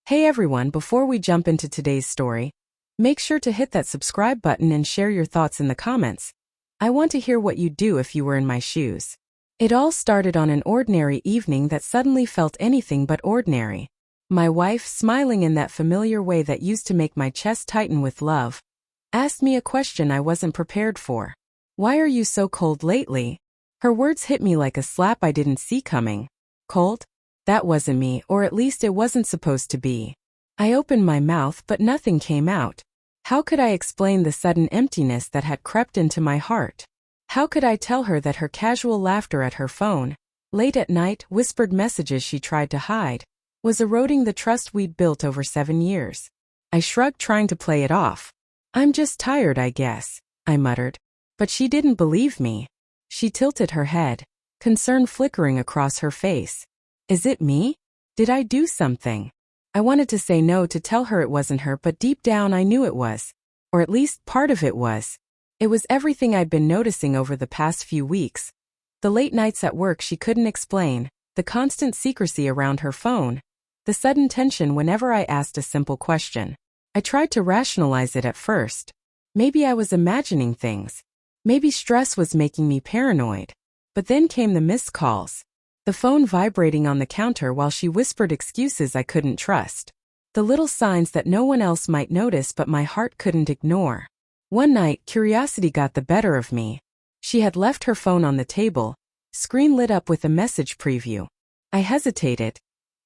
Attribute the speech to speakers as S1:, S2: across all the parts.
S1: Hey everyone, before we jump into today's story, make sure to hit that subscribe button and share your thoughts in the comments. I want to hear what you'd do if you were in my shoes. It all started on an ordinary evening that suddenly felt anything but ordinary. My wife, smiling in that familiar way that used to make my chest tighten with love, asked me a question I wasn't prepared for. "Why are you so cold lately?" Her words hit me like a slap I didn't see coming. Cold? That wasn't me, or at least it wasn't supposed to be. I opened my mouth but nothing came out. How could I explain the sudden emptiness that had crept into my heart? How could I tell her that her casual laughter at her phone, late at night, whispered messages she tried to hide, was eroding the trust we'd built over 7 years? I shrugged, trying to play it off. "I'm just tired, I guess," I muttered. But she didn't believe me. She tilted her head, concern flickering across her face. "Is it me? Did I do something?" I wanted to say no, to tell her it wasn't her, but deep down I knew it was. Or at least part of it was. It was everything I'd been noticing over the past few weeks. The late nights at work she couldn't explain, the constant secrecy around her phone, the sudden tension whenever I asked a simple question. I tried to rationalize it at first. Maybe I was imagining things. Maybe stress was making me paranoid. But then came the missed calls. The phone vibrating on the counter while she whispered excuses I couldn't trust. The little signs that no one else might notice but my heart couldn't ignore. One night, curiosity got the better of me. She had left her phone on the table, screen lit up with a message preview. I hesitated.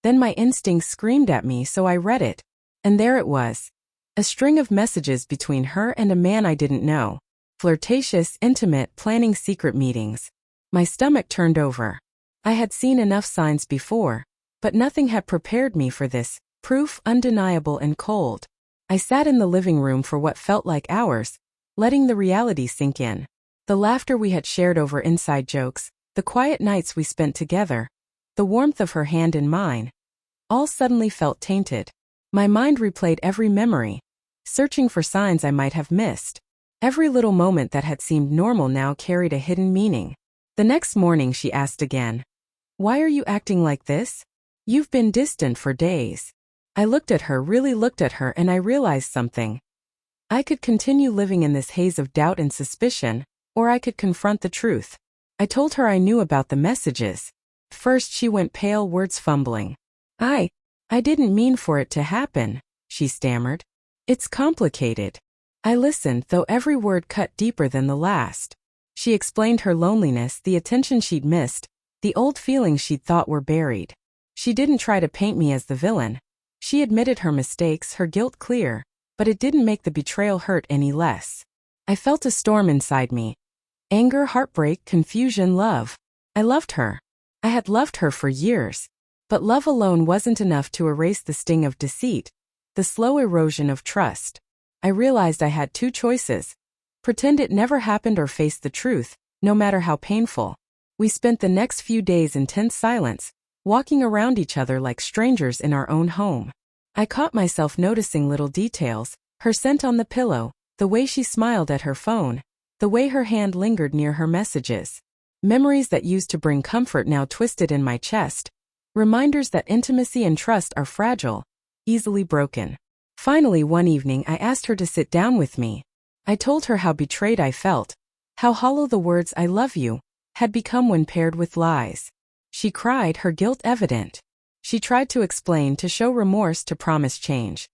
S1: Then my instincts screamed at me, so I read it. And there it was. A string of messages between her and a man I didn't know. Flirtatious, intimate, planning secret meetings. My stomach turned over. I had seen enough signs before, but nothing had prepared me for this, proof undeniable and cold. I sat in the living room for what felt like hours, letting the reality sink in. The laughter we had shared over inside jokes, the quiet nights we spent together, the warmth of her hand in mine, all suddenly felt tainted. My mind replayed every memory, searching for signs I might have missed. Every little moment that had seemed normal now carried a hidden meaning. The next morning she asked again, "Why are you acting like this? You've been distant for days." I looked at her, really looked at her, and I realized something. I could continue living in this haze of doubt and suspicion, or I could confront the truth. I told her I knew about the messages. First she went pale, words fumbling. I didn't mean for it to happen," she stammered. "It's complicated." I listened, though every word cut deeper than the last. She explained her loneliness, the attention she'd missed, the old feelings she'd thought were buried. She didn't try to paint me as the villain. She admitted her mistakes, her guilt clear, but it didn't make the betrayal hurt any less. I felt a storm inside me. Anger, heartbreak, confusion, love. I loved her. I had loved her for years. But love alone wasn't enough to erase the sting of deceit, the slow erosion of trust. I realized I had two choices: pretend it never happened or face the truth, no matter how painful. We spent the next few days in tense silence, walking around each other like strangers in our own home. I caught myself noticing little details: her scent on the pillow, the way she smiled at her phone, the way her hand lingered near her messages. Memories that used to bring comfort now twisted in my chest. Reminders that intimacy and trust are fragile, easily broken. Finally, one evening I asked her to sit down with me. I told her how betrayed I felt, how hollow the words "I love you" had become when paired with lies. She cried, her guilt evident. She tried to explain, to show remorse, to promise change.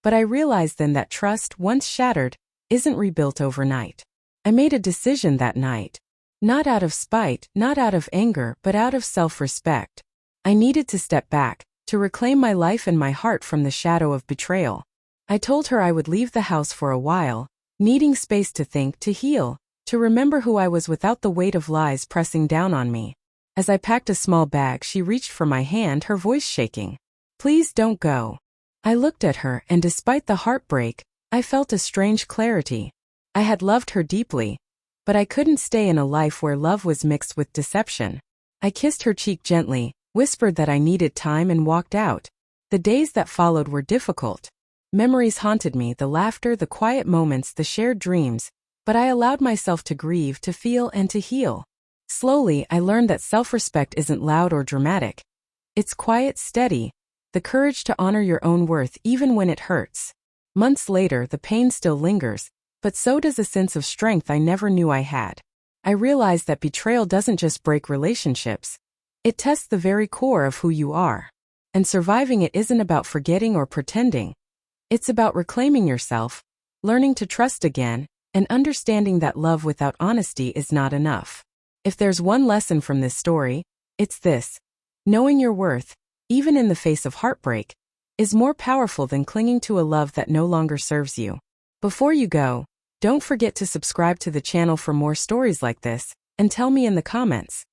S1: But I realized then that trust, once shattered, isn't rebuilt overnight. I made a decision that night. Not out of spite, not out of anger, but out of self-respect. I needed to step back, to reclaim my life and my heart from the shadow of betrayal. I told her I would leave the house for a while, needing space to think, to heal, to remember who I was without the weight of lies pressing down on me. As I packed a small bag, she reached for my hand, her voice shaking. "Please don't go." I looked at her, and despite the heartbreak, I felt a strange clarity. I had loved her deeply, but I couldn't stay in a life where love was mixed with deception. I kissed her cheek gently, whispered that I needed time, and walked out. The days that followed were difficult. Memories haunted me, the laughter, the quiet moments, the shared dreams, but I allowed myself to grieve, to feel, and to heal. Slowly, I learned that self-respect isn't loud or dramatic. It's quiet, steady, the courage to honor your own worth even when it hurts. Months later, the pain still lingers, but so does a sense of strength I never knew I had. I realized that betrayal doesn't just break relationships. It tests the very core of who you are. And surviving it isn't about forgetting or pretending. It's about reclaiming yourself, learning to trust again, and understanding that love without honesty is not enough. If there's one lesson from this story, it's this: knowing your worth, even in the face of heartbreak, is more powerful than clinging to a love that no longer serves you. Before you go, don't forget to subscribe to the channel for more stories like this, and tell me in the comments,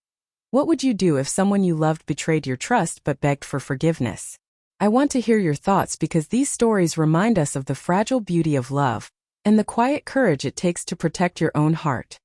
S1: what would you do if someone you loved betrayed your trust but begged for forgiveness? I want to hear your thoughts because these stories remind us of the fragile beauty of love and the quiet courage it takes to protect your own heart.